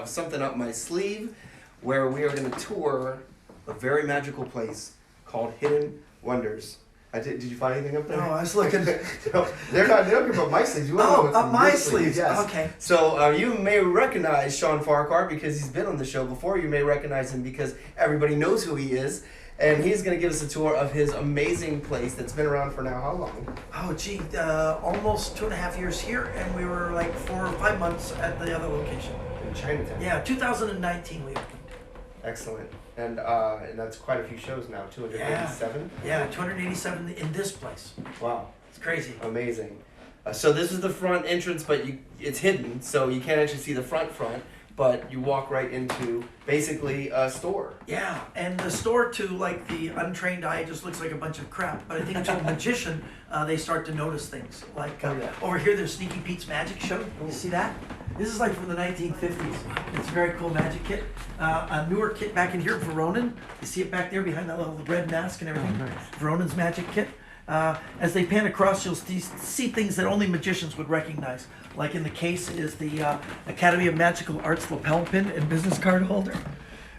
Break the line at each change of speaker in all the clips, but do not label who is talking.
have something up my sleeve where we are going to tour a very magical place called Hidden Wonders. Did you find anything up there?
No, I was looking.
No, they're not talking about my sleeves. You want to know what's
up
in
my
your
sleeves.
Yes.
Okay.
So you may recognize Sean Farquhar because he's been on the show before. You may recognize him because everybody knows who he is. And he's going to give us a tour of his amazing place that's been around for now how long?
Oh, gee, almost 2.5 years here, and we were like 4 or 5 months at the other location.
In Chinatown.
Yeah, 2019 we opened.
Excellent. And that's quite a few shows now, 287?
Yeah, 287 in this place.
Wow.
It's crazy.
Amazing. So this is the front entrance, but it's hidden, so you can't actually see the front, but you walk right into basically a store.
Yeah, and the store to like the untrained eye just looks like a bunch of crap, but I think to a magician, they start to notice things. Like over here, there's Sneaky Pete's Magic Show. You see that? This is like from the 1950s. It's a very cool magic kit. A newer kit back in here, Veronin. You see it back there behind that little red mask and everything.
Oh, nice.
Veronin's magic kit. As they pan across, you'll see things that only magicians would recognize. Like in the case is the Academy of Magical Arts lapel pin and business card holder.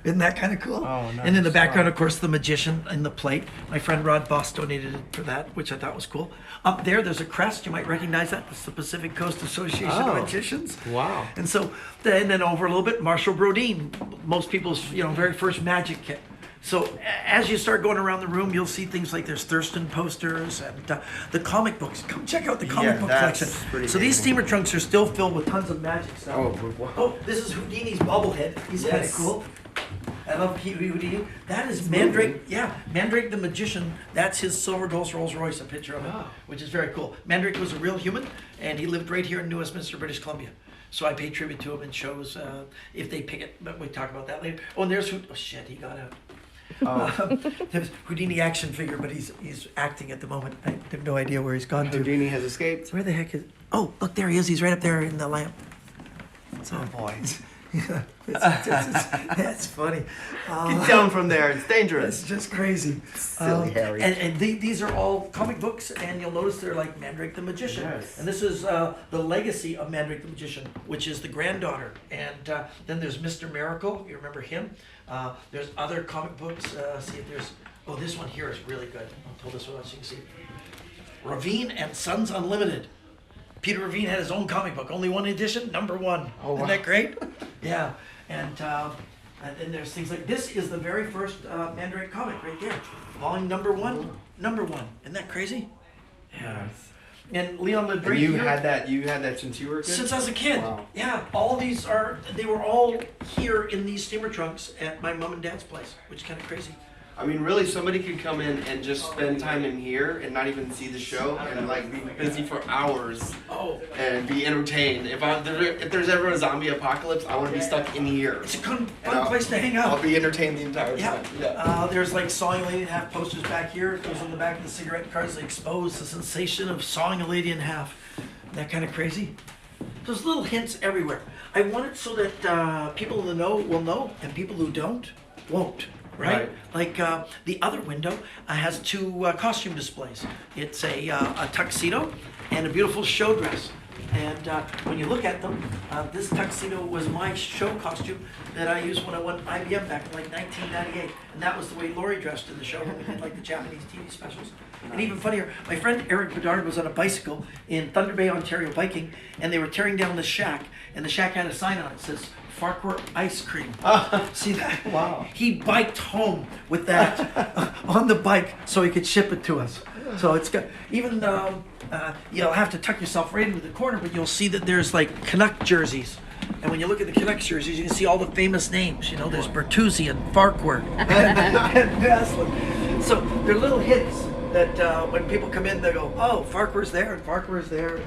Isn't that kind of cool?
Oh, nice.
And in the background, of course, the magician in the plate. My friend Rod Boss donated it for that, which I thought was cool. Up there's a crest. You might recognize that. It's the Pacific Coast Association of Magicians.
Wow.
And so, and then over a little bit, Marshall Brodeen, most people's very first magic kit. So as you start going around the room, you'll see things like there's Thurston posters and the comic books. Come check out the comic book collection. So these steamer trunks are still filled with tons of magic stuff. Oh, this is Houdini's bobblehead. He's kind of cool. I love Houdini. That is Mandrake. Yeah, Mandrake the Magician. That's his silver Rolls Royce, a picture of it, which is very cool. Mandrake was a real human, and he lived right here in New Westminster, British Columbia. So I pay tribute to him in shows if they pick it, but we talk about that later. Oh, and there's oh shit, he got out. There's Houdini action figure, but he's acting at the moment. I have no idea where he's gone to.
Houdini has escaped.
Where the heck is? Oh, look, there he is. He's right up there in the lamp.
Oh boy.
Yeah, it's funny.
Get down from there. It's dangerous.
It's just crazy.
Silly Harry.
And these are all comic books, and you'll notice they're like Mandrake the Magician.
Yes.
And this is the legacy of Mandrake the Magician, which is the granddaughter. And then there's Mr. Miracle. You remember him? There's other comic books. See if there's... Oh, this one here is really good. I'll pull this one out so you can see. Ravine and Sons Unlimited. Peter Ravine had his own comic book, only one edition, #1.
Oh, wow.
Isn't that great? Yeah. And then there's things like this is the very first Mandrake comic right there. Volume #1. Isn't that crazy? Yeah. And Leon LeDray.
And you had that since you were a kid?
Since I was a kid.
Wow.
Yeah. All these they were all here in these steamer trunks at my mom and dad's place, which is kind of crazy.
I mean, really, somebody could come in and just spend time in here and not even see the show and like be busy for hours and be entertained. If there's ever a zombie apocalypse, I want to be stuck in here.
It's a fun place to hang out.
I'll be entertained the entire time.
Yeah. There's like Sawing a Lady in Half posters back here. It goes on the back of the cigarette cards. They expose the sensation of sawing a lady in half. That kind of crazy. There's little hints everywhere. I want it so that people in the know will know and people who don't won't. Right? Like the other window has 2 costume displays. It's a tuxedo and a beautiful show dress. And when you look at them, this tuxedo was my show costume that I used when I won IBM back in like 1998. And that was the way Laurie dressed in the show when we did like the Japanese TV specials. And even funnier, my friend Eric Bedard was on a bicycle in Thunder Bay, Ontario biking, and they were tearing down the shack. And the shack had a sign on it that says, Farquhar Ice Cream. See that?
Wow.
He biked home with that on the bike so he could ship it to us. So it's got, even though you'll have to tuck yourself right into the corner, but you'll see that there's like Canuck jerseys. And when you look at the Canucks jerseys, you can see all the famous names. You know, there's Bertuzzi and Farquhar and Naslund. So they're little hints that when people come in, they go, oh, Farquhar's there and Farquhar's there.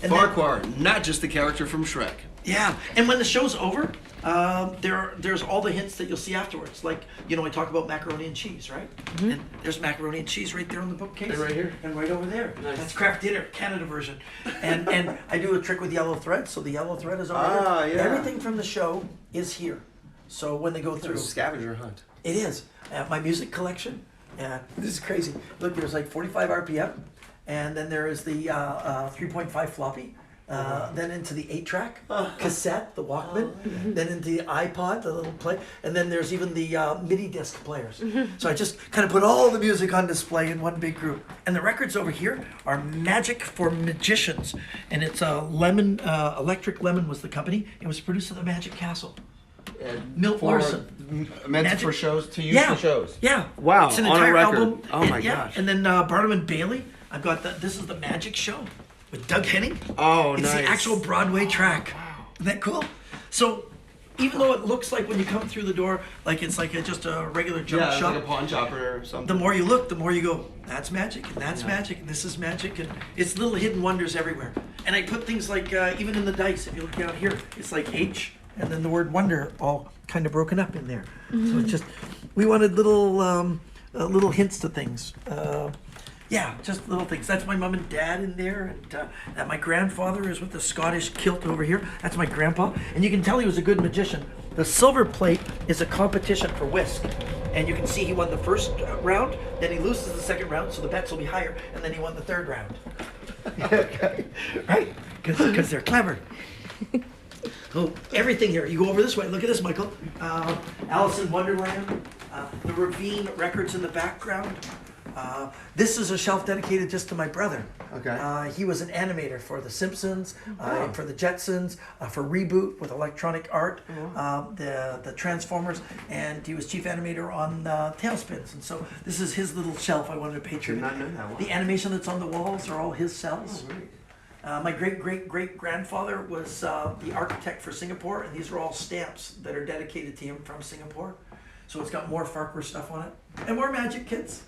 And
Farquhar, not just the character from Shrek.
Yeah, and when the show's over, there's all the hints that you'll see afterwards. Like, I talk about macaroni and cheese, right? Mm-hmm. And there's macaroni and cheese right there on the bookcase.
And right here.
And right over there.
Nice.
That's Kraft Dinner, Canada version. And I do a trick with yellow thread, so the yellow thread is over there.
Yeah.
Everything from the show is here. So when they go through...
It's a scavenger hunt.
It is. My music collection, this is crazy. Look, there's like 45 RPM, and then there is the 3.5 floppy. then into the 8-track, cassette, the Walkman, then into the iPod, the little play, and then there's even the MIDI disc players. So I just kind of put all the music on display in one big group. And the records over here are Magic for Magicians, and it's Lemon, Electric Lemon was the company. It was produced at the Magic Castle. Milt Larson.
Meant
Magic-
for shows, to use for shows.
Yeah.
Wow,
It's an
on a
entire
record.
album.
Oh
and,
my
yeah.
gosh.
And then Barnum and Bailey. I've got this is the Magic Show with Doug Henning.
Oh,
It's
nice.
the actual Broadway track.
Wow.
Isn't that cool? So even though it looks like when you come through the door, like it's like just a regular junk
Yeah, it's
shop,
like a pawn shop or something.
the more you look, the more you go, that's magic, and that's magic, and this is magic, and it's little hidden wonders everywhere. And I put things like, even in the dice, if you look down here, it's like H, and then the word wonder all kind of broken up in there. So it's just, we wanted little hints to things. Yeah, just little things. That's my mom and dad in there, and my grandfather is with the Scottish kilt over here. That's my grandpa, and you can tell he was a good magician. The silver plate is a competition for whisk, and you can see he won the first round, then he loses the second round, so the bets will be higher, and then he won the third round. Right? Because they're clever. Oh, everything here. You go over this way. Look at this, Michael. Alice in Wonderland. The Ravine records in the background. This is a shelf dedicated just to my brother.
Okay.
He was an animator for The Simpsons, for the Jetsons, for Reboot with Electronic Art, the Transformers, and he was chief animator on Tailspins. And so this is his little shelf I wanted to pay tribute.
Did not know that one.
The animation that's on the walls are all his cells.
Oh, great.
My great-great-great-grandfather was the architect for Singapore, and these are all stamps that are dedicated to him from Singapore. So it's got more Farquhar stuff on it, and more magic kits.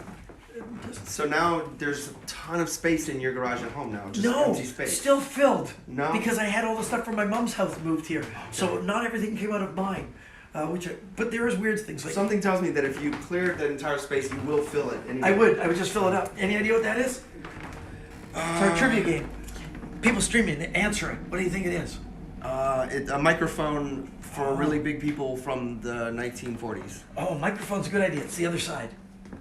So now there's a ton of space in your garage at home now, just
No,
empty space.
still filled.
No?
Because I had all the stuff from my mom's house moved here, so not everything came out of mine. But there is weird things like
Something tells me that if you cleared that entire space, you will fill it. Anyway.
I would just fill it up. Any idea what that is? It's our trivia game. People streaming, answering. What do you think it is?
A microphone for really big people from the 1940s.
Oh, microphone's a good idea. It's the other side.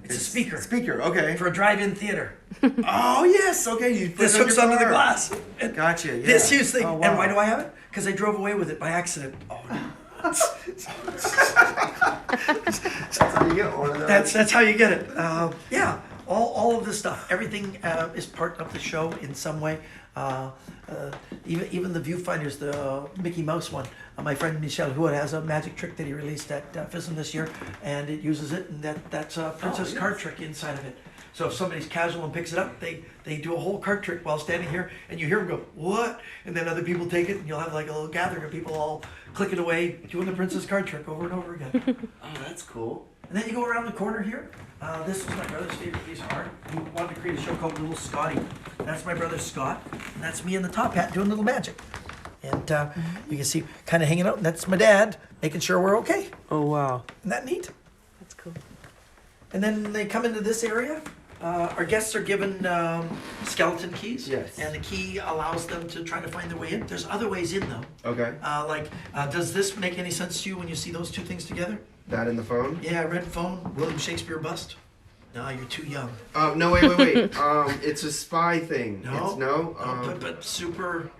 It's a speaker.
Speaker, okay.
For a drive-in theater.
Oh yes, okay. You put
This
it on
hooks
your
onto the
car.
glass. And
Gotcha. Yeah.
This huge thing.
Oh, wow.
And why do I have it? Because I drove away with it by accident. Oh, no.
That's how you get one of those.
That's how you get it. Yeah, all of this stuff. Everything is part of the show in some way. Even the viewfinders, the Mickey Mouse one. My friend Michel Huot has a magic trick that he released at FISM this year, and it uses it, and that's a princess card trick inside of it. So if somebody's casual and picks it up, they do a whole card trick while standing here, and you hear them go, what? And then other people take it, and you'll have like a little gathering of people all clicking away, doing the princess card trick over and over again.
Oh, that's cool.
And then you go around the corner here. This was my brother's favorite piece of art. He wanted to create a show called Little Scotty. That's my brother Scott, and that's me in the top hat doing little magic. And you can see kind of hanging out, and that's my dad making sure we're okay.
Oh wow.
Isn't that neat?
That's cool.
And then they come into this area. Our guests are given skeleton keys.
Yes.
And the key allows them to try to find their way in. There's other ways in though.
Okay.
Does this make any sense to you when you see those two things together?
That in the phone?
Yeah, red phone, William Shakespeare bust. No, you're too young.
Oh no! Wait. It's a spy thing.
No.
It's no.
But super.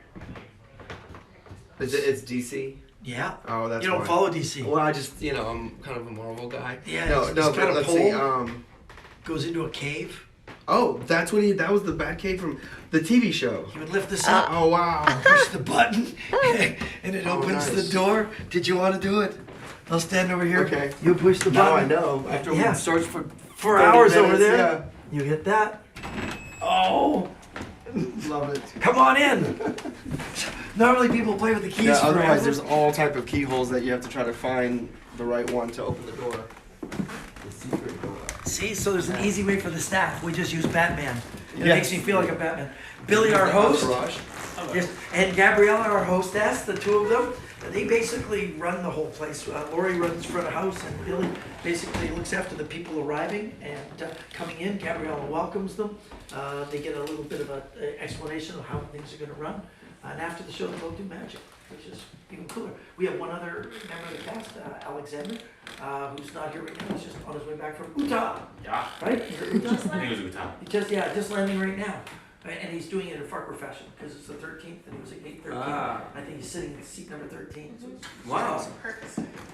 Is it? It's DC.
Yeah.
Oh, that's.
You don't
why.
follow DC.
Well, I just I'm kind of a Marvel guy.
Yeah,
No,
it's
no.
got a
But let's see.
pole. Goes into a cave.
Oh, that's what he. That was the Batcave from the TV show.
He would lift this up,
Oh wow.
push the button, and it
Oh,
opens
nice.
the door. Did you want to do it? I'll stand over here.
Okay.
You push the
Now I
button.
know. After
Yeah.
we searched for
For
30
hours over
minutes,
there.
Yeah.
You hit that. Oh,
Love it.
come on in. Normally people play with the keys
Yeah.
forever.
Otherwise, there's all type of keyholes that you have to try to find the right one to open the door. The secret door.
See, so there's an easy way for the staff. We just use Batman. It
Yes.
makes me feel like a Batman. Billy, our host.
Entourage.
Yes, and Gabriella, our hostess, the two of them, they basically run the whole place. Lori runs front of house, and Billy basically looks after the people arriving and coming in. Gabriella welcomes them. They get a little bit of an explanation of how things are going to run. And after the show, they go do magic, which is even cooler. We have one other member of the cast, Alexander, who's not here right now. He's just on his way back from Utah.
Yeah,
Right?
I think it was Utah.
Just landing right now. And he's doing it in Farquhar fashion because it's the 13th, and he was like 8/13.
Ah.
I think he's sitting in seat number 13. So it's
Wow.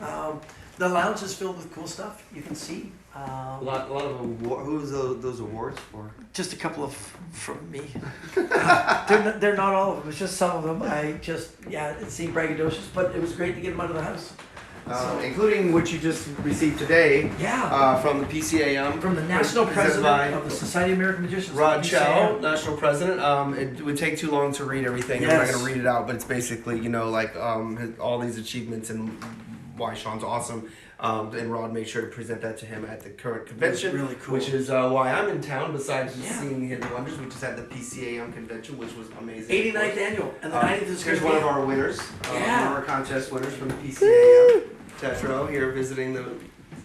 awesome. The lounge is filled with cool stuff. You can see.
A lot of who's those awards for?
Just a couple of from me. They're not all of them. It's just some of them. It seemed braggadocious, but it was great to get them out of the house.
Including what you just received today.
Yeah.
From the PCAM.
From the national
presented by
president of the Society of American Magicians.
Rod
PCAM.
Chell, national president. It would take too long to read everything. I'm not
Yes.
going to read it out, but it's basically, all these achievements and why Sean's awesome. And Rod made sure to present that to him at the current convention,
really cool.
which is why I'm in town. Besides
Yeah.
seeing Hidden Wonders, we just had the PCAM convention, which was amazing.
89th annual, and the 90th is
Here's
going
one
to
of
be.
our winners,
Yeah.
one of our contest winners from the PCAM. Tetro here visiting the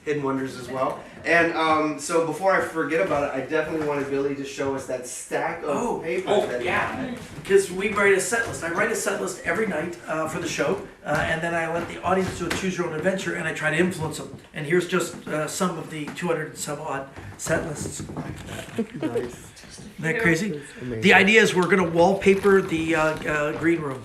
Hidden Wonders as well. And so before I forget about it, I definitely wanted Billy to show us that stack of papers. That he had.
Because we write a set list. I write a set list every night for the show, and then I let the audience do a choose your own adventure, and I try to influence them. And here's just some of the 200 and some odd set lists. Isn't that crazy?
Amazing.
The idea is we're going to wallpaper the green room.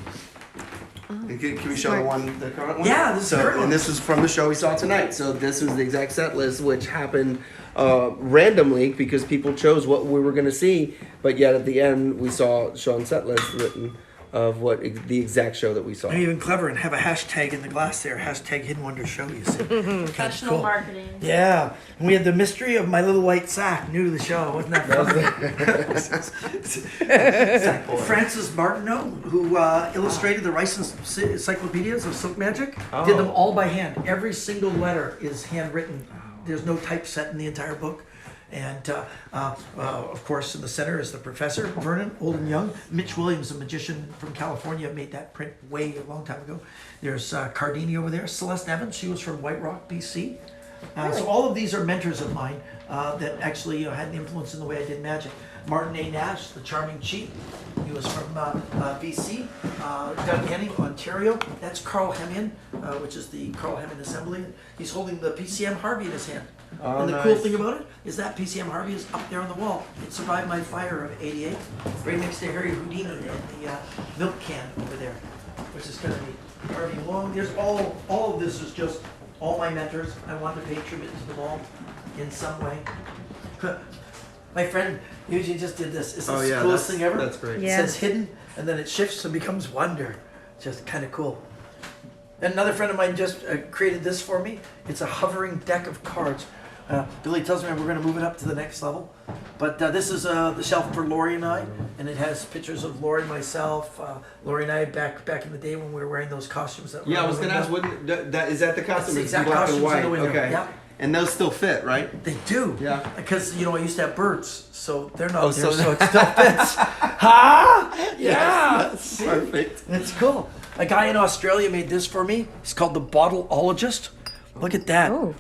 And can we show the current one?
Yeah, this is the current one.
And this was from the show we saw tonight. So this was the exact set list, which happened randomly because people chose what we were going to see. But yet at the end, we saw Sean's set list written of the exact show that we saw.
I'm even clever and have a hashtag in the glass there. Hashtag Hidden Wonder Show, you see.
Professional
cool.
marketing.
Yeah. And we had the mystery of my little white sack, new to the show. Wasn't that fun? Francis Martineau, who illustrated the Rice Encyclopedias of Silk Magic, did them all by hand. Every single letter is handwritten. There's no typeset in the entire book. And of course, in the center is the professor, Vernon, old and young. Mitch Williams, a magician from California, made that print way a long time ago. There's Cardini over there. Celeste Evans, she was from White Rock, BC. So all of these are mentors of mine that actually had an influence in the way I did magic. Martin A. Nash, the charming chief. He was from BC. Doug Henning, Ontario. That's Carl Hemian, which is the Carl Hemian Assembly. He's holding the PCM Harvey in his hand.
Oh,
And the cool
nice.
thing about it is that PCM Harvey is up there on the wall. It survived my fire of '88, right next to Harry Houdini and the milk can over there, which is going to be Harvey Long. There's all of this is just all my mentors. I wanted to pay tribute to them all in some way. My friend Eugene just did this. It's the coolest thing ever.
That's great.
Yeah.
It says hidden, and then it shifts and becomes wonder. Just kind of cool. And another friend of mine just created this for me. It's a hovering deck of cards. Billy tells me we're going to move it up to the next level. But this is the shelf for Lori and I, and it has pictures of Lori, myself, Lori and I back in the day when we were wearing those costumes. That were
Yeah, I
on
was
the
going to ask,
window.
is that the
That's
costume?
the
It's
exact
black and
costumes in
white.
the window.
Okay.
Yep.
And those still fit, right?
They do.
Yeah.
Because, I used to have birds, so they're not
Oh,
there,
so-
so it still fits. Ha! Yeah!
That's perfect.
It's cool. A guy in Australia made this for me. It's called the Bottleologist. Look at that.
Oh.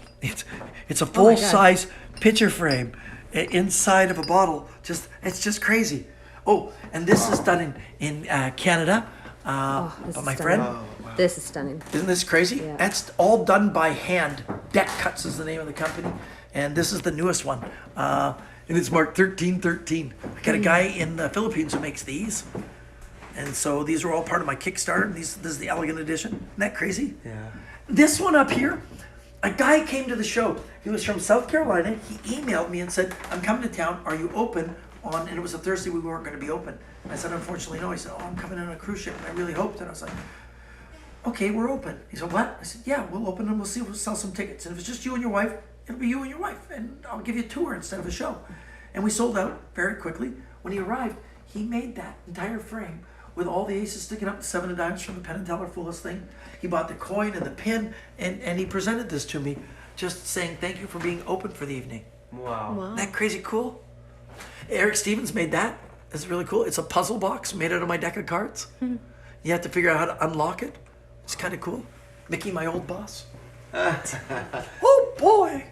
It's a full size picture frame inside of a bottle. It's just crazy. Oh, and this is done in Canada.
This
But
is
my
stunning.
friend,
This is stunning.
isn't this crazy?
Yeah.
That's all done by hand. Deck Cuts is the name of the company, and this is the newest one. And it's marked 1313. I got a guy in the Philippines who makes these. And so these are all part of my Kickstarter. This is the elegant edition. Isn't that crazy?
Yeah.
This one up here, a guy came to the show. He was from South Carolina. He emailed me and said, I'm coming to town. Are you open on, and it was a Thursday, we weren't going to be open. And I said, unfortunately, no. He said, oh, I'm coming on a cruise ship. And I really hoped. And I was like, okay, we're open. He said, what? I said, yeah, we'll open and we'll see. We'll sell some tickets. And if it's just you and your wife, it'll be you and your wife. And I'll give you a tour instead of a show. And we sold out very quickly. When he arrived, he made that entire frame with all the aces sticking up, the 7 of diamonds from the Penn and Teller Fool's thing. He bought the coin and the pin, and he presented this to me, just saying thank you for being open for the evening.
Wow.
Wow.
Isn't that crazy cool? Eric Stevens made that. It's really cool. It's a puzzle box made out of my deck of cards. You have to figure out how to unlock it. It's kind of cool. Mickey, my old boss. Oh boy!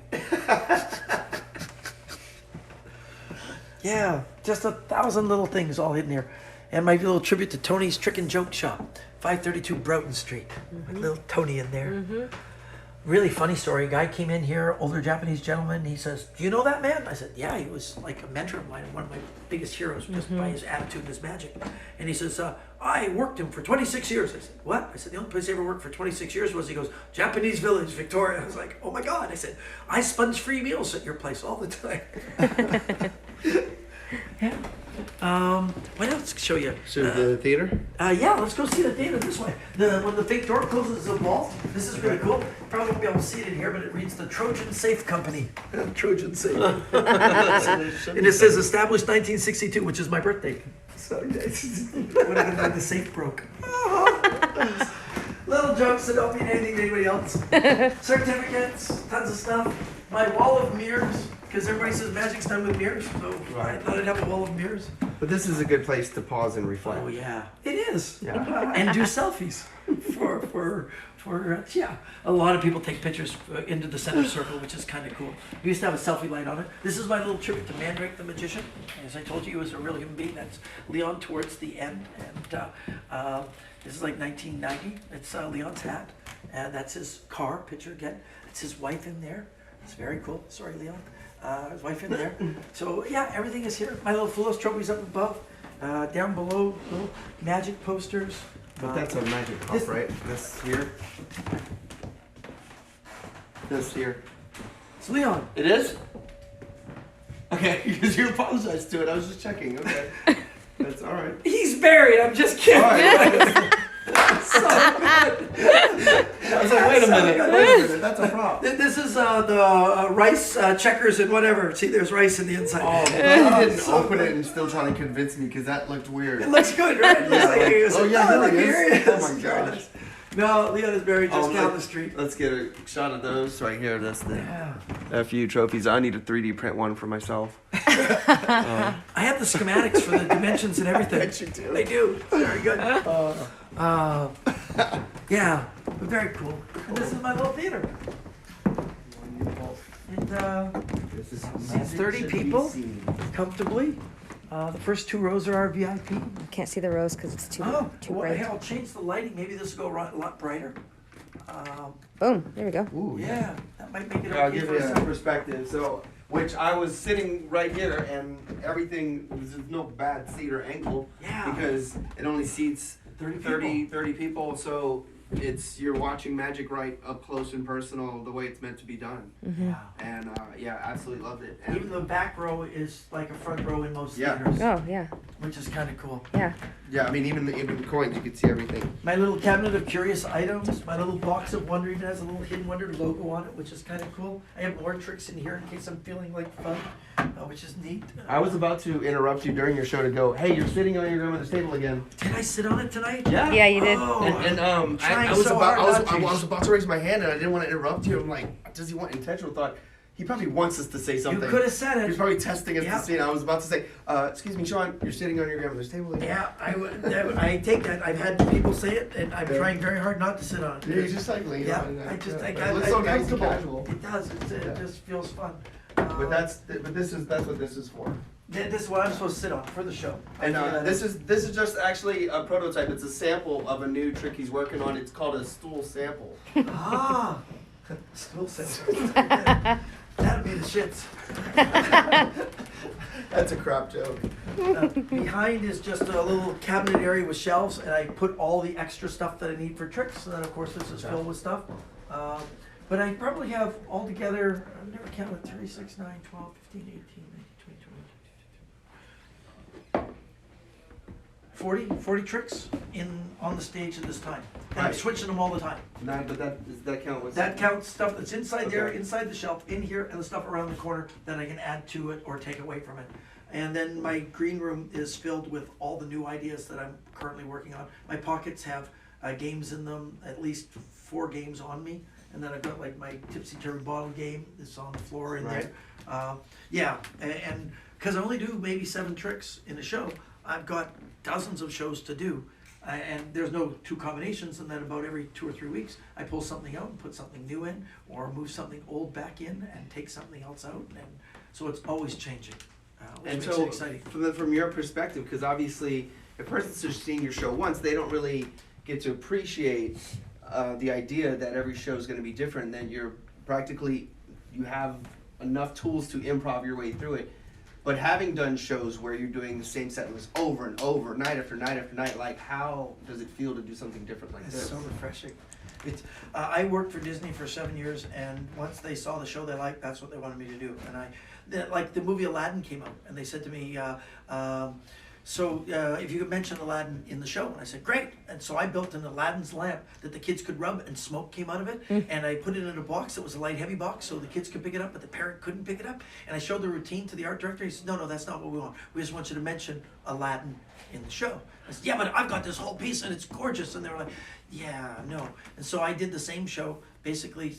Yeah, just 1,000 little things all hidden here. And my little tribute to Tony's Trick and Joke Shop, 532 Broughton Street. With little Tony in there. Really funny story. A guy came in here, older Japanese gentleman. He says, "Do you know that man?" I said, "Yeah, he was like a mentor of mine, one of my biggest heroes, just by his attitude and his magic." And he says, "I worked him for 26 years." I said, "What?" I said, "The only place I ever worked for 26 years was," he goes, "Japanese Village, Victoria." I was like, "Oh my God!" I said, "I sponge free meals at your place all the time." Yeah. What else to show you?
So the theater?
Yeah, let's go see the theater this way. When the fake door closes the vault, this is really cool. Probably won't be able to see it in here, but it reads the Trojan Safe Company. Trojan Safe. And it says established 1962, which is my birthday. So when the safe broke. Little jokes that don't mean anything to anybody else. Certificates, tons of stuff. My wall of mirrors, because everybody says magic's done with mirrors, so I thought I'd have a wall of mirrors.
But this is a good place to pause and reflect.
Oh yeah, it is.
Yeah.
And do selfies yeah. A lot of people take pictures into the center circle, which is kind of cool. We used to have a selfie light on it. This is my little tribute to Mandrake the Magician. As I told you, he was a real human being. That's Leon towards the end, and this is like 1990. It's Leon's hat, and that's his car picture again. It's his wife in there. It's very cool. Sorry, Leon. His wife in there. So yeah, everything is here. My little Fulos trophies up above. Down below, little magic posters.
But that's a magic cup, right? This here. This here.
It's Leon.
It is? Okay, because you apologized to it. I was just checking. Okay. That's all right.
He's buried. I'm just kidding.
All right.
So good.
I was like, wait a minute. That's a prop.
This is the rice checkers and whatever. See, there's rice in the inside.
Oh, you didn't open it and still trying to convince me because that looked weird.
It looks good, right?
Yeah,
Look,
here
he
it is. Oh my gosh.
No, Leon is buried just down
look,
the street.
Let's get a shot of those right here. That's the
Yeah.
FU trophies. I need a 3D print one for myself.
I have the schematics for the dimensions and everything.
I bet you do.
They do. Very good. Yeah, but very cool. And this is my little theater. And
This is
seats 30 people comfortably. The first two rows are our VIP.
Can't see the rose because it's too
Well,
bright.
hey, I'll change the lighting. Maybe this will go a lot brighter.
Boom. There we go.
Ooh,
Yeah, that might make it
I'll
okay
give
for
you
us.
some perspective. So, which I was sitting right here, and everything was no bad seat or angle
Yeah.
because it only seats
30
30 people. So you're watching magic right up close and personal, the way it's meant to be done.
Yeah.
And yeah, absolutely loved it. And
Even the back row is like a front row in most
Yeah.
theaters,
Oh yeah.
which is kind of cool.
Yeah.
yeah, I mean even the coins, you could see everything.
My little cabinet of curious items, my little box of wonder even has a little Hidden Wonder logo on it, which is kind of cool. I have more tricks in here in case I'm feeling like fun, which is neat.
I was about to interrupt you during your show to go, hey, you're sitting on your grandmother's table again.
Did I sit on it tonight?
Yeah.
Yeah, you did.
Oh,
And
trying
I was
so
about
hard not to.
I was about to raise my hand and I didn't want to interrupt you. I'm like, does he want intentional thought? He probably wants us to say
You
something.
could have said
He's
it.
probably testing us
Yeah.
to see. And I was about to say, excuse me, Sean, you're sitting on your grandmother's table again.
Yeah, I take that. I've had people say it, and I'm trying very hard not to sit on it.
You're just like leaning
Yeah,
on that.
I just
Yeah.
I
But
got
it looks so
I'm
nice and
comfortable.
casual.
It does. It
Yeah.
just feels fun.
But that's what this is for.
This is what I'm supposed to sit on for the show.
And
I figured that
this
out.
is just actually a prototype. It's a sample of a new trick he's working on. It's called a stool sample.
Stool sensor. That'd be the shits.
That's a crap joke.
Behind is just a little cabinet area with shelves, and I put all the extra stuff that I need for tricks. And then, of course, this is filled with stuff. But I probably have altogether, I've never counted, 3, 6, 9, 12, 15, 18, 19, 20, 21, 40 tricks on the stage at this time. And I'm
Right.
switching them all the time.
But does that count with
That counts stuff that's inside there,
Okay.
inside the shelf, in here, and the stuff around the corner that I can add to it or take away from it. And then my green room is filled with all the new ideas that I'm currently working on. My pockets have games in them, at least 4 games on me. And then I've got like my Tipsy Turvy bottle game that's on the floor in
Right.
there. Yeah, and because I only do maybe 7 tricks in a show, I've got dozens of shows to do. And there's no 2 combinations, and then about every 2 or 3 weeks, I pull something out and put something new in, or move something old back in and take something else out. And so it's always changing, which
And
makes
so,
it exciting.
from your perspective, because obviously, if a person's just seeing your show once, they don't really get to appreciate the idea that every show is going to be different, then you have enough tools to improv your way through it. But having done shows where you're doing the same set list over and over, night after night after night, like how does it feel to do something different like
It's
this?
so refreshing. It's I worked for Disney for 7 years, and once they saw the show they liked, that's what they wanted me to do. And like the movie Aladdin came out, and they said to me, if you could mention Aladdin in the show, and I said great. And so I built an Aladdin's lamp that the kids could rub, and smoke came out of it. And I put it in a box that was a light heavy box, so the kids could pick it up, but the parent couldn't pick it up. And I showed the routine to the art director. He said, no, that's not what we want. We just want you to mention Aladdin in the show. I said, yeah, but I've got this whole piece and it's gorgeous. And they were like, yeah, no. And so I did the same show, basically.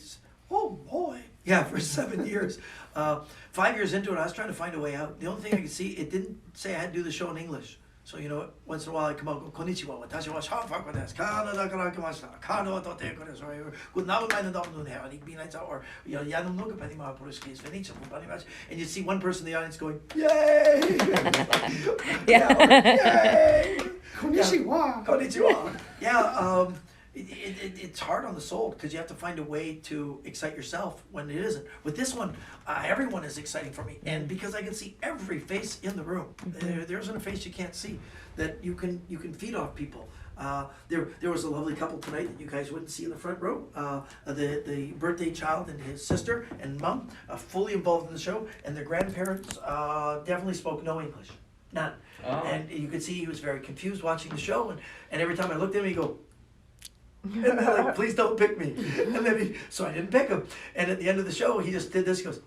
Oh boy. Yeah, for 7 years. 5 years into it, I was trying to find a way out. The only thing I could see, it didn't say I had to do the show in English. So, once in a while I come out and go, Konnichiwa, watashi wa Shafako desu. Canada kara kimashita. Kano wa tote desu. Or, good night, my name is Herr. Ich bin ein or, Yanum Nuga Panima Poliskis, Venice, and you see one person in the audience going, yay! Yay!
Konnichiwa.
Konnichiwa. Yeah, it's hard on the soul because you have to find a way to excite yourself when it isn't. With this one, everyone is exciting for me, and because I can see every face in the room, there isn't a face you can't see that you can feed off people. There was a lovely couple tonight that you guys wouldn't see in the front row. The birthday child and his sister and mom, fully involved in the show, and their grandparents definitely spoke no English, none.
Oh.
And you could see he was very confused watching the show, and every time I looked at him, he'd go. And they're like, please don't pick me. And then so I didn't pick him. And at the end of the show, he just did this. He goes,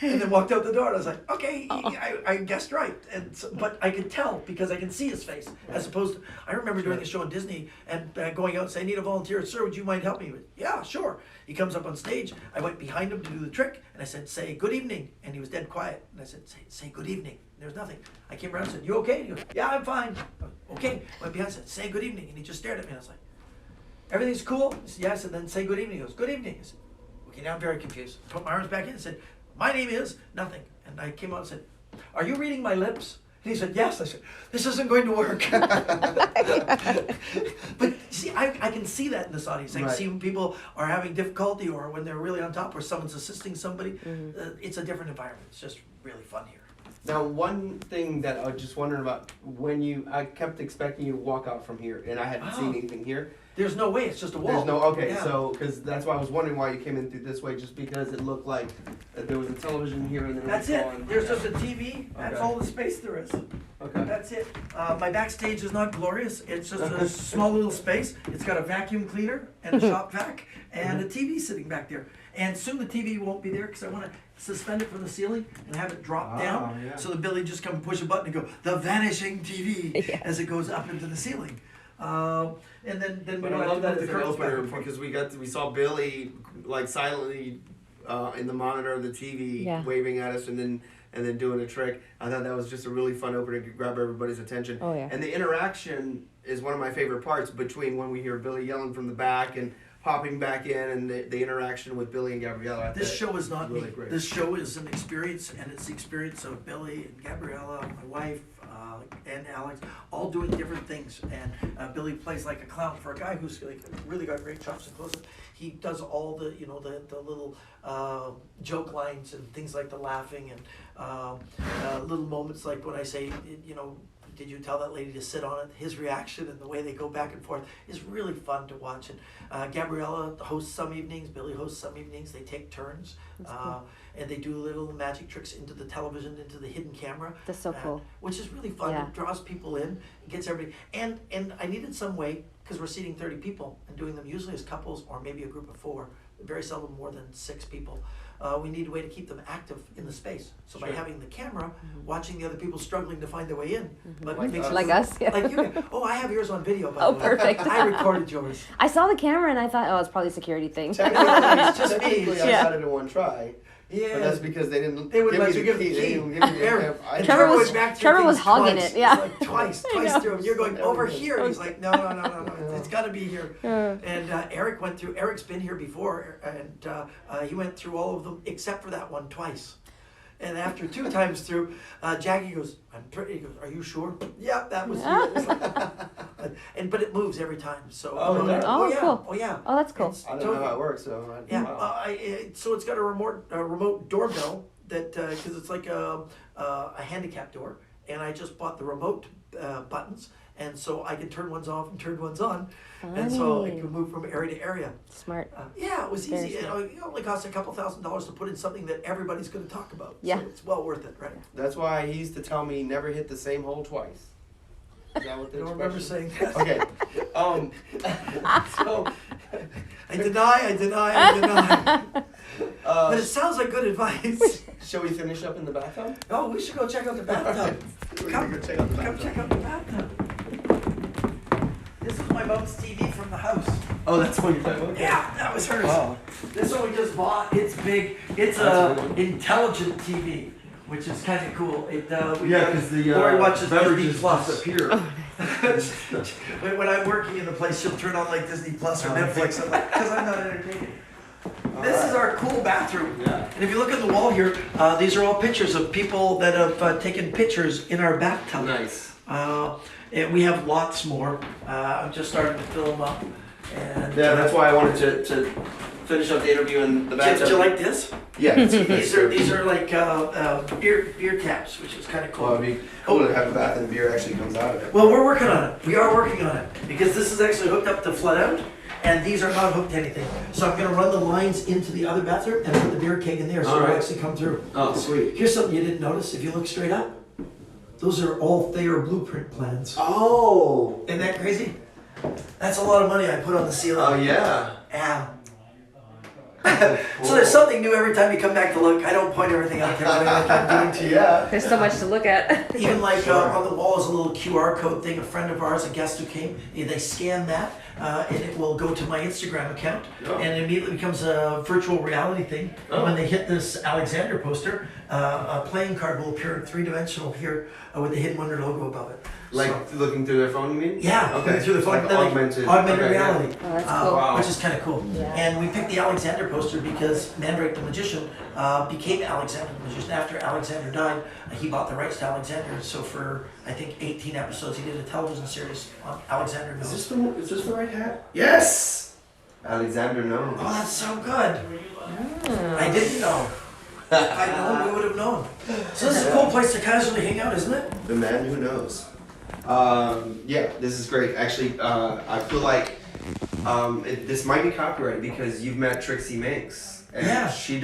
and then walked out the door. And I was like, okay, I guessed right. And so, but I could tell because I can see his face. As opposed to, I remember doing a show in Disney and going out and saying, I need a volunteer. Sir, would you mind helping me? Yeah, sure. He comes up on stage. I went behind him to do the trick. And I said, say good evening. And he was dead quiet. And I said, say good evening. And there was nothing. I came around and said, you okay? And he goes, yeah, I'm fine. Okay. Went behind and said, say good evening. And he just stared at me. And I was like, everything's cool? I said, yes, and then say good evening. He goes, good evening. I said, okay, now I'm very confused. Put my arms back in and said, my name is nothing. And I came out and said, are you reading my lips? And he said, yes. I said, this isn't going to work. But see, I can see that in this audience. I can see when people are having difficulty or when they're really on top or someone's assisting somebody. It's a different environment. It's just really fun here.
Now, one thing that I was just wondering about, I kept expecting you to walk out from here, and I hadn't seen anything here.
There's no way, it's just a wall.
So, because that's why I was wondering why you came in through this way, just because it looked like there was a television here and then
That's it. There's just a TV. That's all the space there is.
Okay.
That's it. My backstage is not glorious. It's just a small little space. It's got a vacuum cleaner and a shop vac and a TV sitting back there. And soon the TV won't be there because I want to suspend it from the ceiling and have it drop down.
Yeah.
So the Billy just come push a button and go, the vanishing TV,
Yeah.
as it goes up into the ceiling. And then we
But
don't
I
have
love
to
that
move
as
the
an
curtains back
opener
and forth.
because we saw Billy like silently in the monitor of the TV
Yeah.
waving at us and then doing a trick. I thought that was just a really fun opener to grab everybody's attention.
Oh, yeah.
And the interaction is one of my favorite parts between when we hear Billy yelling from the back and popping back in and the interaction with Billy and Gabriella.
This show is not
really
me.
great.
This show is an experience, and it's the experience of Billy and Gabriella, my wife, and Alex, all doing different things. And Billy plays like a clown for a guy who's like really got great chops and close. He does all the the little joke lines and things like the laughing and little moments like when I say did you tell that lady to sit on it? His reaction and the way they go back and forth is really fun to watch. And Gabriella hosts some evenings, Billy hosts some evenings. They take turns, and they do little magic tricks into the television, into the hidden camera.
That's so cool.
Which is really fun.
Yeah.
It draws people in, it gets everybody. And I needed some way, because we're seating 30 people and doing them usually as couples or maybe a group of 4, very seldom more than 6 people. We need a way to keep them active in the space. So by having the camera, watching the other people struggling to find their way in, but
Like
makes
us.
it
Like us, yeah.
like you. Oh, I have yours on video. By
Oh,
the way.
perfect.
I recorded yours.
I saw the camera and I thought, oh, it's probably a security thing.
It's just me.
Technically, I
Yeah.
got it in one try.
Yeah.
But that's because they didn't
They wouldn't
give
let
me
you give
the
the
key. They
key.
didn't give me the
Trevor
I-
Trevor was-
went back through
Trevor was
things
hogging
twice.
it, yeah.
It's like twice
know.
through. And you're going over
Everything.
here, and he's like, no, it's got to be here. And Eric went through. Eric's been here before, and he went through all of them except for that one twice. And after 2 times through, Jackie goes, he goes, are you sure? Yeah, that was you. It's like, but it moves every time. So.
Oh, it does?
Oh,
yeah.
cool.
Oh yeah.
Oh, that's cool.
It's
I don't know how it works, so
Yeah,
wow.
so it's got a remote doorbell that because it's like a handicap door, and I just bought the remote buttons, and so I can turn ones off and turn ones on, and so it
Funny.
can move from area to area.
Smart.
Yeah, it was
Very
easy.
smart.
It only cost a couple $1,000s to put in something that everybody's going to talk about.
Yeah.
So it's well worth it, right?
That's why he used to tell me never hit the same hole twice. Is that what
I
the
don't remember
expression-
saying that.
Okay. So,
I deny. But it
uh,
sounds like good advice.
shall we finish up in the bathtub?
Oh, we should go check out the bathtub.
We're
Come,
gonna go check out the
come
bathtub.
check out the bathtub. This is my mom's TV from the house.
Oh, that's what you're talking about?
Yeah, that was hers.
Wow.
This one we just bought. It's big. It's
That's
a
really-
intelligent TV, which is kind of cool.
Yeah, because the
Lori watches
beverages
Disney Plus.
disappear.
when I'm working in the place, she'll turn on like Disney Plus or Netflix. I'm like, because I'm not entertaining. This is our cool bathroom.
Yeah.
And if you look at the wall here, these are all pictures of people that have taken pictures in our bathtub.
Nice.
And we have lots more. I'm just starting to fill them up. And
Yeah, that's why I wanted to finish up the interview in the bathtub.
Did you like this?
Yeah.
These are like beer taps, which is kind of cool.
Well, it'd be cool to have a bath and beer actually comes out of it.
Well, we're working on it. We are working on it because this is actually hooked up to flood out, and these are not hooked to anything. So I'm going to run the lines into the other bathroom and put the beer keg in there, so
All
it'll
right.
actually come through.
Oh, sweet.
Here's something you didn't notice if you look straight up. Those are all Thayer blueprint plans.
Oh.
Isn't that crazy? That's a lot of money I put on the ceiling.
Oh yeah.
Yeah. So there's something new every time you come back to look. I don't point everything out there like I'm doing to you.
Yeah.
There's so much to look at.
Even like
Sure.
on the wall is a little QR code thing. A friend of ours, a guest who came, they scan that and it will go to my Instagram account
Oh.
and it immediately becomes a virtual reality thing.
Oh.
When they hit this Alexander poster, a playing card will appear in three-dimensional here with the Hidden Wonder logo above it.
Like
So-
looking through their phone, you mean?
yeah,
Okay.
through the phone,
Like
then, like,
augmented.
augmented
Okay, yeah.
reality,
Oh, that's cool.
Wow.
which is kind of cool.
Yeah.
And we picked the Alexander poster because Mandrake the Magician became Alexander the Magician. After Alexander died, he bought the rights to Alexander. So for, I think, 18 episodes, he did a television series on Alexander Knows.
Is this the right hat? Yes. Alexander
Oh,
knows.
that's so good. I didn't know. If I'd known, we would have known. So this is a cool place to casually hang out, isn't it?
The man who knows. Yeah, this is great. Actually, I feel like this might be copyrighted because you've met Trixie Minx. And
Yeah.
she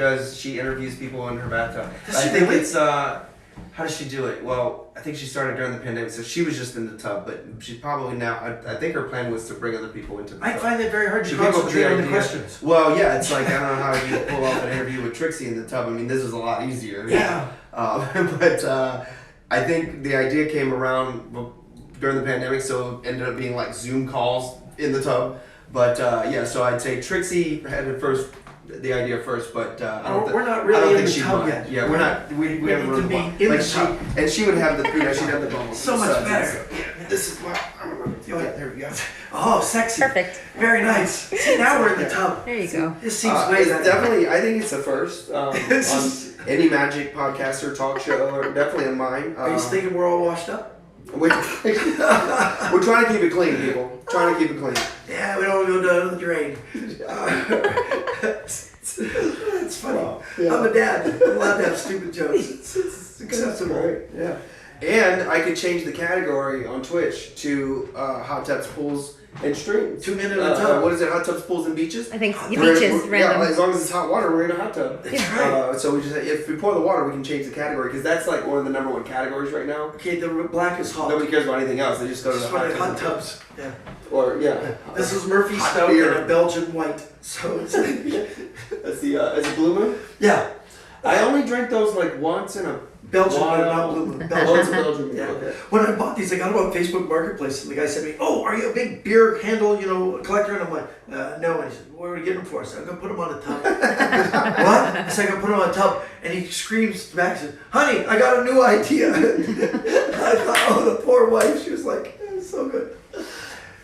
interviews people in her bathtub.
Does
I
she
think
really?
it's, how does she do it? Well, I think she started during the pandemic, so she was just in the tub, but she's probably now, I think her plan was to bring other people into the
I
tub.
find it very hard to
She came up with
concentrate on the
idea-
questions.
Well, yeah, it's like, I don't know how you pull off an interview with Trixie in the tub. I mean, this is a lot easier.
Yeah.
But I think the idea came around during the pandemic, so it ended up being like Zoom calls in the tub. But yeah, so I'd say Trixie had the idea first, but I don't
We're not
I
really
don't
in
think
the
she'd
tub
mind.
yet.
Yeah, we're not. We
We
haven't
need to
really
be
won.
in
Like
the tub.
and she would have the she'd have the bubbles.
So much
suds and
better.
stuff. Yeah, this is what I'm gonna do. Yeah, there we go.
Oh, sexy.
Perfect.
Very nice. See, now we're in the tub.
There you go.
This seems way
It's
better.
definitely. I think it's a first on any magic podcast or talk show, or definitely on mine.
Are you thinking we're all washed up?
We're trying to keep it clean, people. Trying to keep it clean.
Yeah, we don't want to go down the drain. It's funny.
Wow. Yeah.
I'm a dad. I'm allowed to have stupid jokes. It's acceptable.
Right, yeah. And I could change the category on Twitch to hot tubs, pools, and streams.
2 minutes at a time.
What is it? Hot tubs, pools, and beaches.
I think the
We're-
beach is
we're- Yeah,
random.
as long as it's hot water, we're in a hot tub.
That's right.
So we just if we pour the water, we can change the category because that's like one of the number one categories right now.
Okay, the black is hot.
Nobody cares about anything else. They just go to the
Just want
hot
hot
tub.
tubs. Yeah.
Or yeah.
This is Murphy
Hot
Stout
beer.
and a Belgian white. So it's
That's the is it Blue Moon?
yeah,
I only drank those like once in a
Belgian, but
while.
not blue moon.
Oh,
Belgian.
it's a Belgian.
Yeah.
Okay.
When I bought these, I got them on Facebook Marketplace, and the guy said to me, "Oh, are you a big beer handle, collector?" And I'm like, "No." And he said, "What are we getting them for?" I said, "I'm gonna put them on a tub." What? I said, "I'm gonna put them on a tub," and he screams back, and says, "Honey, I got a new idea." I thought, oh, the poor wife. She was like, "It's so good."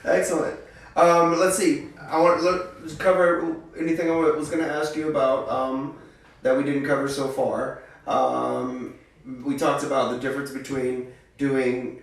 Excellent. Let's see. I want to cover anything I was going to ask you about that we didn't cover so far. We talked about the difference between doing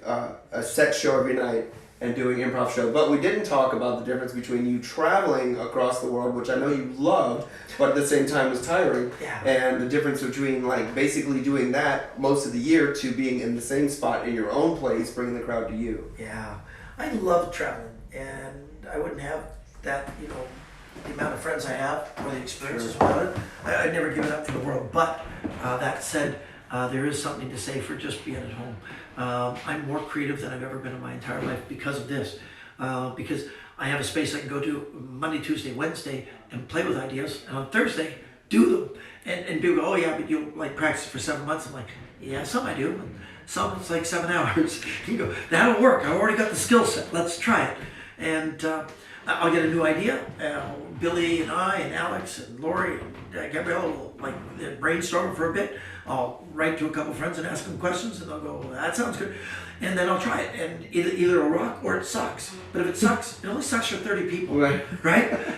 a set show every night and doing improv show. But we didn't talk about the difference between you traveling across the world, which I know you loved, but at the same time was tiring,
Yeah.
and the difference between like basically doing that most of the year to being in the same spot in your own place, bringing the crowd to you.
Yeah, I love traveling, and I wouldn't have that, the amount of friends I have or the experiences about it. I'd never give it up for the world. But that said, there is something to say for just being at home. I'm more creative than I've ever been in my entire life because of this. Because I have a space I can go to Monday, Tuesday, Wednesday, and play with ideas, and on Thursday, do them. And people go, oh yeah, but you like practice for 7 months. I'm like, yeah, some I do. And some it's like 7 hours. You go, that'll work. I already got the skill set. Let's try it. And I'll get a new idea. Billy and I and Alex and Lori and Gabrielle will brainstorm for a bit. I'll write to a couple friends and ask them questions, and they'll go, well, that sounds good. And then I'll try it, and either it'll rock or it sucks. But if it sucks, it only sucks for 30 people, right?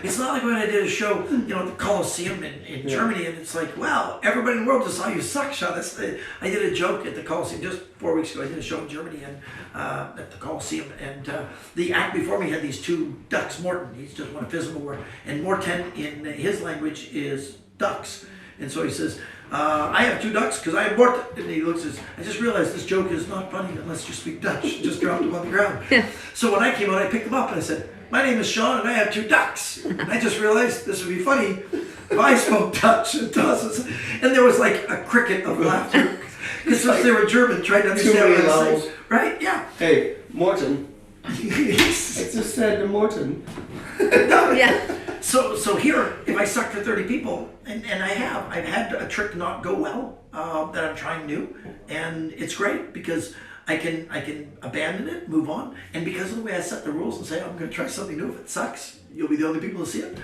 It's not like when I did a show, at the Coliseum in Germany, and it's like, wow, everybody in the world just saw you suck, Sean. I did a joke at the Coliseum just 4 weeks ago. I did a show in Germany and at the Coliseum, and the act before me had these two ducks. Morton, he's just won a physical award, and Morten in his language is ducks, and so he says, I have 2 ducks because I am Morten. And he looks and says, I just realized this joke is not funny unless you speak Dutch. Just dropped them on the ground. So when I came out, I picked them up and I said, my name is Sean and I have 2 ducks. And I just realized this would be funny if I spoke Dutch. And there was like a cricket of laughter because they were German, trying to understand what I was saying. Right? Yeah.
Hey, Morten. I just said to Morten.
Yeah.
So here, if I suck for 30 people, and I've had a trick not go well that I'm trying new, and it's great because I can abandon it, move on, and because of the way I set the rules and say I'm going to try something new. If it sucks, you'll be the only people to see it.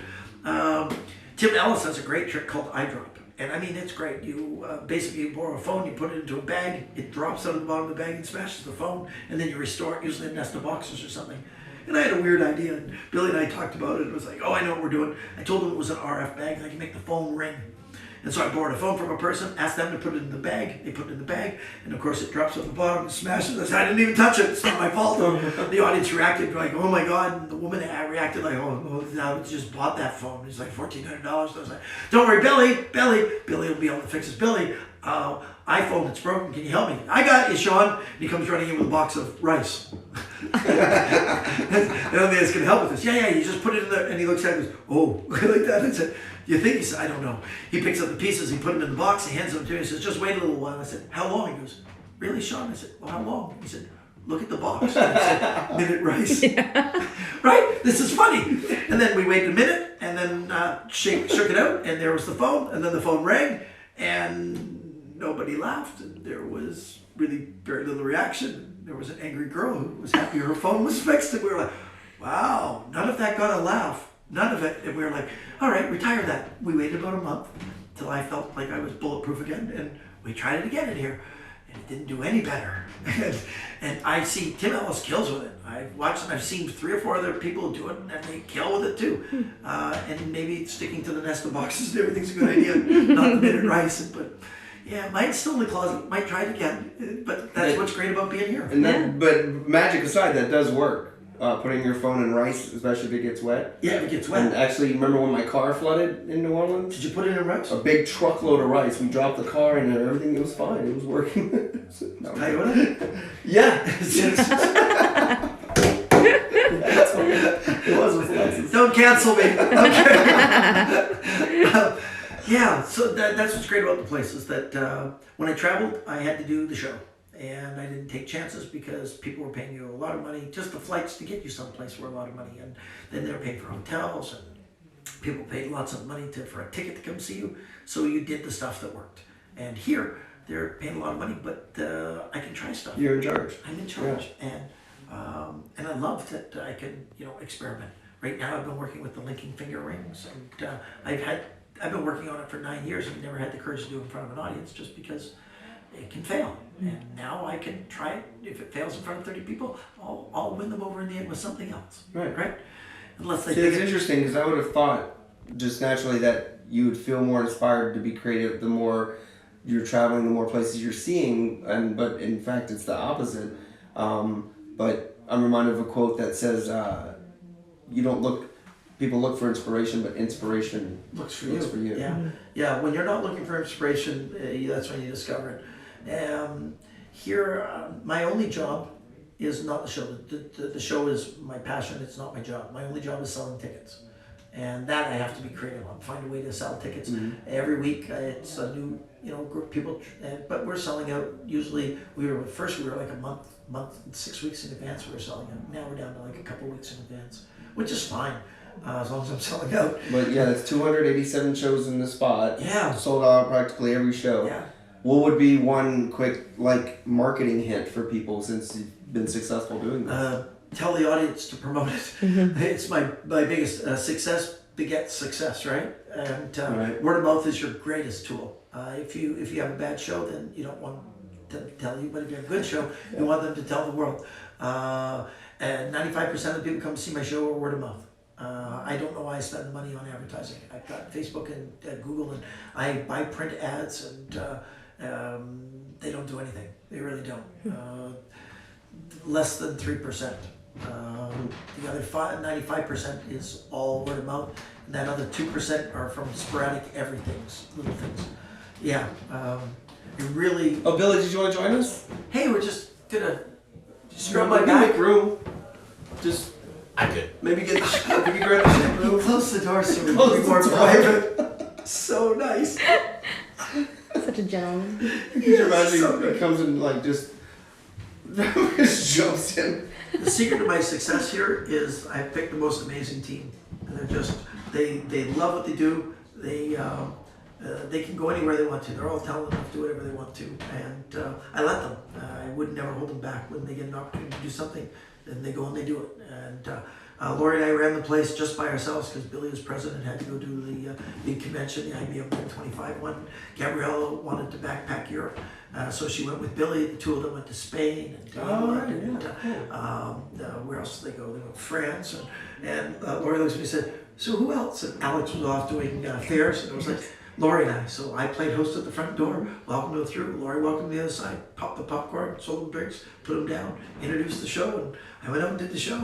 Tim Ellis has a great trick called eye drop, and I mean it's great. You basically borrow a phone, you put it into a bag, it drops out of the bottom of the bag and smashes the phone, and then you restore it, usually a nest of boxes or something. And I had a weird idea, and Billy and I talked about it. It was like, oh, I know what we're doing. I told him it was an RF bag, and I can make the phone ring. And so I borrowed a phone from a person, asked them to put it in the bag. They put it in the bag, and of course it drops off the bottom and smashes. I said, I didn't even touch it. It's not my fault. The audience reacted like, oh my God. And the woman reacted like, oh, now it's just bought that phone. It's like $1,400. I was like, don't worry, Billy will be able to fix this. Billy, iPhone that's broken, can you help me? I got you, Sean. And he comes running in with a box of rice. I don't think it's going to help with this. Yeah, you just put it in there. And he looks at it and goes, oh, like that. I said, you think? He said, I don't know. He picks up the pieces, he put them in the box, he hands them to me. He says, just wait a little while. I said, how long? He goes, really, Sean? I said, well, how long? He said, look at the box. I said, minute rice. Yeah. Right? This is funny. And then we waited a minute, and then shook it out, and there was the phone, and then the phone rang, and nobody laughed, and there was really very little reaction. There was an angry girl who was happy her phone was fixed, and we were like, wow, none of that got a laugh. None of it. And we were like, all right, retire that. We waited about a month till I felt like I was bulletproof again, and we tried it again in here, and it didn't do any better. And I see Tim Ellis kills with it. I've watched and I've seen 3 or 4 other people do it, and they kill with it too. And maybe sticking to the nest of boxes and everything's a good idea, not the minute rice. But yeah, mine's still in the closet. Might try it again. But that's what's great about being here.
And that, but magic aside, that does work. Putting your phone in rice, especially if it gets wet.
Yeah, if it gets wet.
And actually, remember when my car flooded in New Orleans?
Did you put it in rice?
A big truckload of rice. We dropped the car in and everything. It was fine. It was working.
Toyota?
Yeah. It was with Lexus.
Don't cancel me. Okay. Yeah, so that's what's great about the place is that when I traveled, I had to do the show. And I didn't take chances because people were paying you a lot of money. Just the flights to get you someplace were a lot of money. And then they were paying for hotels, and people paid lots of money for a ticket to come see you. So you did the stuff that worked. And here, they're paying a lot of money, but I can try stuff.
You're in charge.
I'm in charge. Yeah. And I love that I can, experiment. Right now I've been working with the linking finger rings, and I've been working on it for 9 years and never had the courage to do it in front of an audience just because it can fail. And now I can try it. If it fails in front of 30 people, I'll win them over in the end with something else. Right? Unless they
it's interesting because I would have thought just naturally that you would feel more inspired to be creative the more you're traveling, the more places you're seeing, but in fact it's the opposite. But I'm reminded of a quote that says, "You don't look. People look for inspiration, but inspiration
Looks for
looks
you.
for you."
Yeah, yeah. When you're not looking for inspiration, that's when you discover it. Here, my only job is not the show. The show is my passion. It's not my job. My only job is selling tickets, and that I have to be creative on. Find a way to sell tickets every week. It's a new, group of people. But we're selling out. Usually, we were like a month, 6 weeks in advance. We were selling out. Now we're down to like a couple weeks in advance, which is fine. As long as I'm selling out.
But yeah, it's 287 shows in the spot.
Yeah.
Sold out practically every show.
Yeah.
What would be one quick marketing hint for people since you've been successful doing this?
Tell the audience to promote it. It's my biggest success begets success, right? And
Right.
word of mouth is your greatest tool. If you have a bad show, then you don't want them to tell you. But if you have a good show, you want them to tell the world. And 95% of the people come to see my show are word of mouth. I don't know why I spend the money on advertising. I've got Facebook and Google, and I buy print ads, and they don't do anything. They really don't. Less than 3%. The other 95% is all word of mouth, and that other 2% are from sporadic everythings, little things. Yeah, it really.
Oh, Billy, did you want to join us?
Hey, we're just gonna scrub
We
my
can
back.
make room. Just
I could.
maybe get the maybe grab the shampoo.
Close the door so we
Close
can be
the
more
door.
private. So nice.
Such a gentleman.
Can you imagine
So
he
good.
comes and just jumps in.
The secret to my success here is I picked the most amazing team, and they're just they love what they do. They can go anywhere they want to. They're all talented enough to do whatever they want to, and I let them. I would never hold them back when they get an opportunity to do something. Then they go and they do it. And Lori and I ran the place just by ourselves because Billy was president, had to go do the big convention, the IBM 125 one. Gabriella wanted to backpack Europe, so she went with Billy. The two of them went to Spain and where else did they go? They went to France, and Lori looks at me and said, "So who else?" And Alex was off doing fairs, and it was like Lori and I. So I played host at the front door, welcomed them through. Lori welcomed the other side, popped the popcorn, sold them drinks, put them down, introduced the show, and I went out and did the show.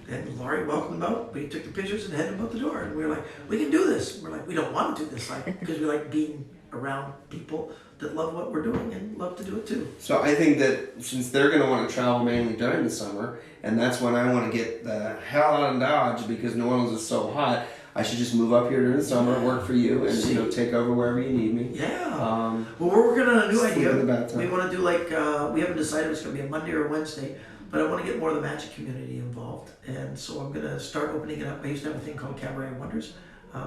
And Laurie welcomed them out. We took the pictures and headed them out the door. And we were like, we can do this. We're like, we don't want to do this, because we like being around people that love what we're doing and love to do it too.
So I think that since they're going to want to travel mainly during the summer, and that's when I want to get the hell out of Dodge because New Orleans is so hot, I should just move up here during the summer, work for you, and take over wherever you need me.
Yeah. Well, we're working on a new
sleep
idea.
in the bathtub.
We want to do we haven't decided if it's going to be a Monday or a Wednesday, but I want to get more of the magic community involved. And so I'm going to start opening it up. I used to have a thing called Cabaret Wonders,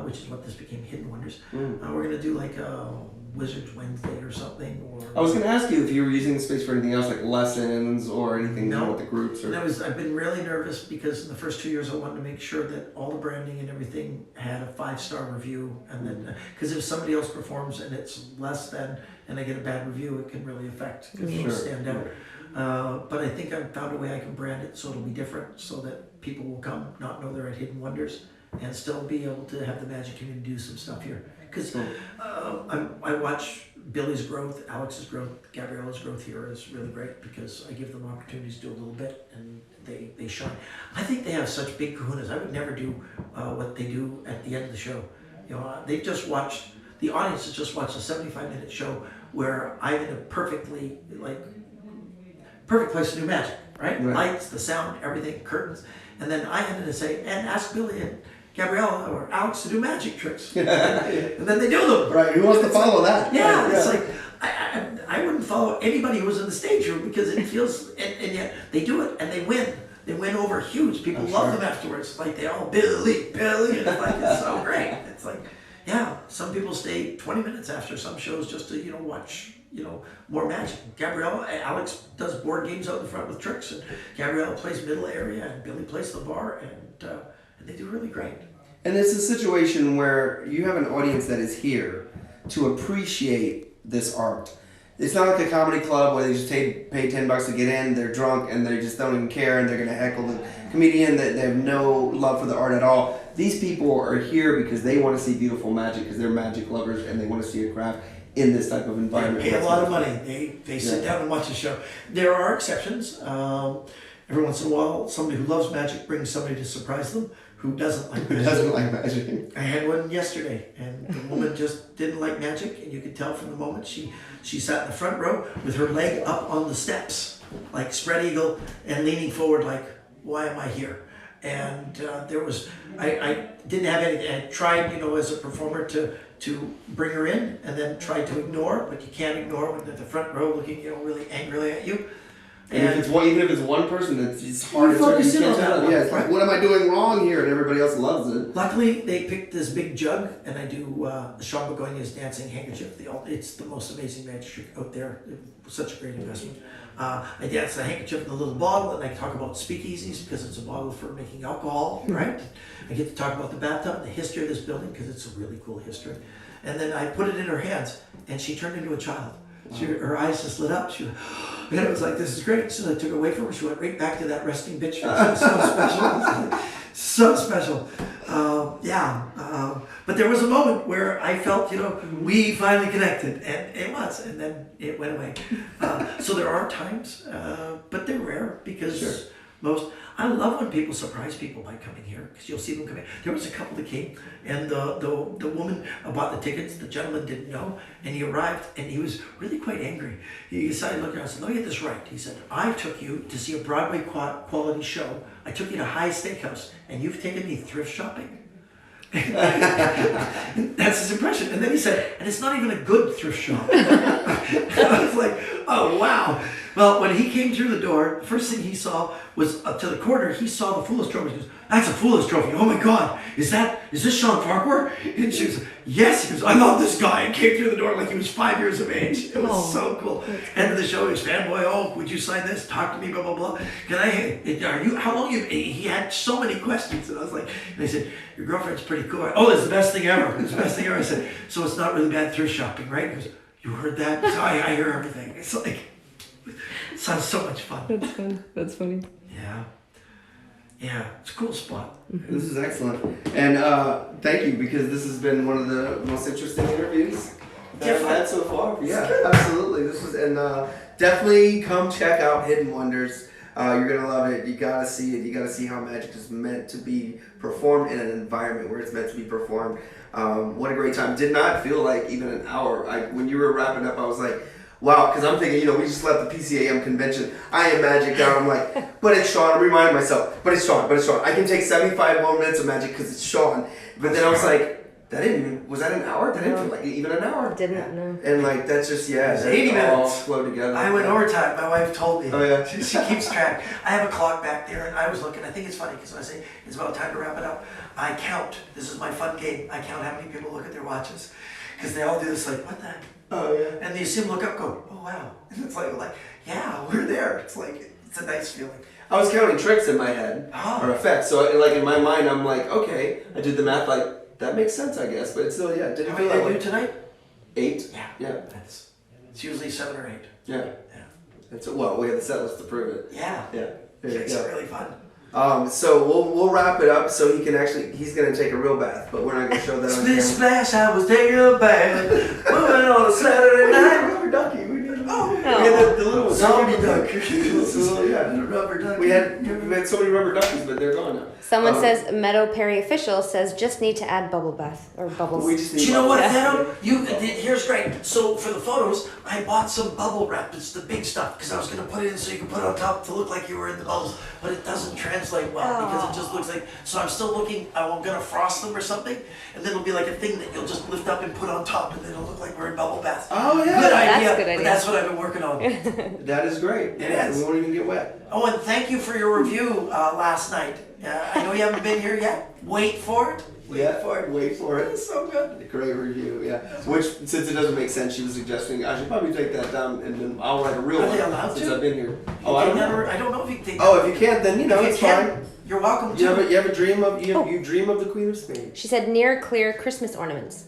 which is what this became, Hidden Wonders. We're going to do like a Wizards Wednesday or something.
I was going to ask you if you were using the space for anything else, like lessons or anything with the groups. Or...
And I've been really nervous because in the first 2 years I wanted to make sure that all the branding and everything had a 5-star review, and then because if somebody else performs and it's less than, and I get a bad review, it can really affect because it'll stand out. But I think I've found a way I can brand it so it'll be different, so that people will come, not know they're at Hidden Wonders, and still be able to have the magic community do some stuff here. Because I watch Billy's growth, Alex's growth, Gabriella's growth here is really great because I give them opportunities to do a little bit and they shine. I think they have such big kahunas. I would never do what they do at the end of the show. They've just watched, the audience has just watched a 75-minute show where I'm in a perfect place to do magic, right? Lights, the sound, everything, curtains. And then I had to say, and ask Billy and Gabriella or Alex to do magic tricks. And then they do them.
Right, who wants to follow that?
Yeah, it's like, I wouldn't follow anybody who was in the stage room because it feels, and yet they do it and they win. They win over huge. People love them afterwards. Like they all, Billy, and it's like, it's so great. It's like, yeah, some people stay 20 minutes after some shows just to, watch, more magic. Gabriella, Alex does board games out in the front with tricks, and Gabriella plays middle area, and Billy plays the bar, and they do really great.
And it's a situation where you have an audience that is here to appreciate this art. It's not like a comedy club where they just pay $10 to get in, they're drunk, and they just don't even care, and they're going to heckle the comedian, that they have no love for the art at all. These people are here because they want to see beautiful magic, because they're magic lovers, and they want to see a craft in this type of environment.
They pay a lot of money. They sit down and watch the show. There are exceptions. every once in a while, somebody who loves magic brings somebody to surprise them who doesn't like
Who
magic.
doesn't like magic?
I had one yesterday, and the woman just didn't like magic, and you could tell from the moment she sat in the front row with her leg up on the steps, like spread eagle, and leaning forward like, why am I here? And there was, I didn't have anything. I tried, as a performer to bring her in, and then tried to ignore, but you can't ignore when they're at the front row looking, really angrily at you.
And even if it's one person, it's hard to
focus in on
tell.
that one,
Yeah, it's like,
right?
what am I doing wrong here? And everybody else loves it.
Luckily, they picked this big jug, and I do Sean Begonia's dancing handkerchief. It's the most amazing magic trick out there. It was such a great investment. I dance the handkerchief in a little bottle, and I talk about speakeasies because it's a bottle for making alcohol, right? I get to talk about the bathtub, the history of this building because it's a really cool history. And then I put it in her hands, and she turned into a child. Her eyes just lit up. And it was like, this is great. So I took her away from her. She went right back to that resting bitch face. It was so special. So special. But there was a moment where I felt, we finally connected. And it was. And then it went away. So there are times, but they're rare because I love when people surprise people by coming here because you'll see them come in. There was a couple that came, and the woman bought the tickets. The gentleman didn't know, and he arrived, and he was really quite angry. He decided, look, I said, let me get this right. He said, I took you to see a Broadway quality show. I took you to High Steakhouse, and you've taken me thrift shopping. That's his impression. And then he said, and it's not even a good thrift shop. I was like, oh, wow. Well, when he came through the door, the first thing he saw was up to the corner, he saw the Foolish Trophy. He goes, that's a Foolish Trophy. Oh my God, is this Sean Farquhar? And she goes, yes. He goes, I love this guy. And came through the door like he was 5 years of age. It was so cool. End of the show, he was fanboy. Oh, would you sign this? Talk to me, blah, blah, blah. How long he had so many questions. And I was like, and I said, your girlfriend's pretty cool. Oh, it's the best thing ever. It's the best thing ever. I said, so it's not really bad thrift shopping, right? He goes, you heard that? He goes, I hear everything. It's like, it sounds so much fun.
That's fun. That's funny.
Yeah, it's a cool spot.
This is excellent. And thank you, because this has been one of the most interesting interviews that I've had so far. Yeah, absolutely. This was, and definitely come check out Hidden Wonders. You're going to love it. You got to see it. You got to see how magic is meant to be performed in an environment where it's meant to be performed. What a great time. Did not feel like even an hour. When you were wrapping up, I was like, wow, because I'm thinking, we just left the PCAM convention. I am magic down. I'm like, but it's Sean. I'm reminding myself, but it's Sean. I can take 75 more minutes of magic because it's Sean. But then I was like, was that an hour? That didn't feel like even an hour.
Didn't know.
And like, that's just, that
80
all
minutes.
flow together.
I went overtime. My wife told me.
Oh, yeah.
She keeps track. I have a clock back there, and I was looking. I think it's funny because when I say it's about time to wrap it up, I count. This is my fun game. I count how many people look at their watches because they all do this like, what the heck?
Oh, yeah.
And you see them look up, go, oh wow, and it's like, yeah, we're there. It's like, it's a nice feeling.
I was counting tricks in my head, or effects. So like in my mind, I'm like, okay, I did the math. Like that makes sense, I guess. But it's still, it didn't
How
feel
many
that
did you
way.
do tonight?
8.
Yeah. It's usually 7 or 8.
Yeah.
Yeah.
It's we have the set list to prove it.
Yeah.
Yeah.
It's really fun.
So we'll wrap it up. So he's gonna take a real bath, but we're not gonna show that on camera.
Splash, I was taking a bath, moving on a Saturday night.
Rubber ducky. We had the little
Zombie duck.
Yeah.
Rubber duck.
We had so many rubber duckies, but they're gone now.
Someone says, Meadow Perry official says, just need to add bubble bath or bubbles.
We just need
Do you know what,
bubbles.
Meadow? Here's great. So for the photos, I bought some bubble wrap. It's the big stuff because I was going to put it in so you can put it on top to look like you were in the bubbles, but it doesn't translate well because it just looks like. So I'm still looking. I'm going to frost them or something, and then it'll be like a thing that you'll just lift up and put on top, and then it'll look like we're in bubble baths.
Oh yeah.
Good
That's
idea.
a good idea.
But that's what I've been working on.
That is great.
It is.
We won't even get wet.
Oh, and thank you for your review last night. I know you haven't been here yet. Wait for it.
Wait for it.
It's so good.
Great review, yeah. Which, since it doesn't make sense, she was suggesting I should probably take that down and then I'll write a real
Are
one
they allowed
since
to?
I've been here.
I don't know if you can take.
Oh, if you can't, then
If
it's
you can,
fine.
you're welcome
You
to.
have a dream of you dream of the Queen of Spain.
She said near clear Christmas ornaments.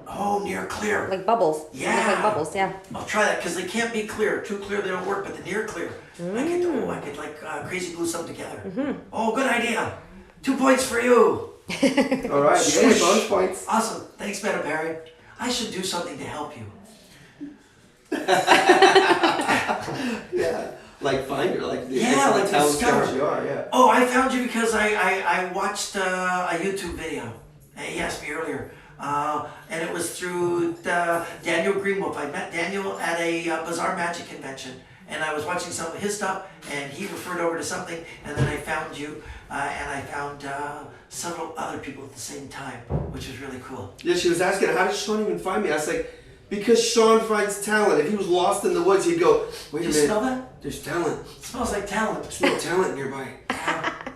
Oh, near clear.
Like bubbles.
Yeah.
Look like bubbles, yeah.
I'll try that because they can't be clear. Too clear they don't work, but the near clear. I could like crazy glue something together. Oh, good idea. 2 points for you.
All right, yay, bonus points.
Awesome. Thanks, Meadow Perry. I should do something to help you.
Yeah. like find her? Like
Yeah, like
tell us
discover.
who you are. Yeah.
Oh, I found you because I watched a YouTube video. He asked me earlier. And it was through Daniel Greenwolf. I met Daniel at a Bizarre Magic convention. And I was watching some of his stuff, and he referred over to something, and then I found you, and I found several other people at the same time, which was really cool.
Yeah, she was asking, how does Sean even find me? I was like, because Sean finds talent. If he was lost in the woods, he'd go, wait a
Do you
minute.
smell that?
There's talent.
It smells like talent.
There's no talent nearby.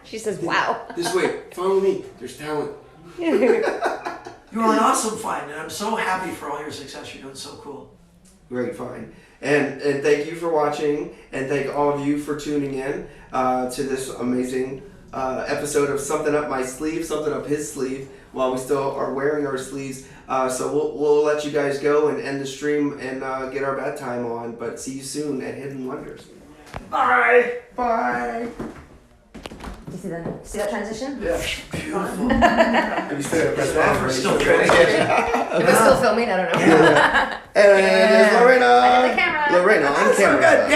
She says, "Wow."
This way. Follow me. There's talent.
You're an awesome find, and I'm so happy for all your success. You're doing so cool.
Great find. And thank you for watching, and thank all of you for tuning in to this amazing episode of Something Up My Sleeve, Something Up His Sleeve, while we still are wearing our sleeves. So we'll let you guys go and end the stream and get our bad time on, but see you soon at Hidden Wonders.
Bye!
Bye!
You see that transition?
Yeah.
Beautiful.
Have you still press that?
We're still transitioning.
If it's still filming, I don't know.
And there's Lorena.
I got the camera.
Lorena on
So
camera.
good.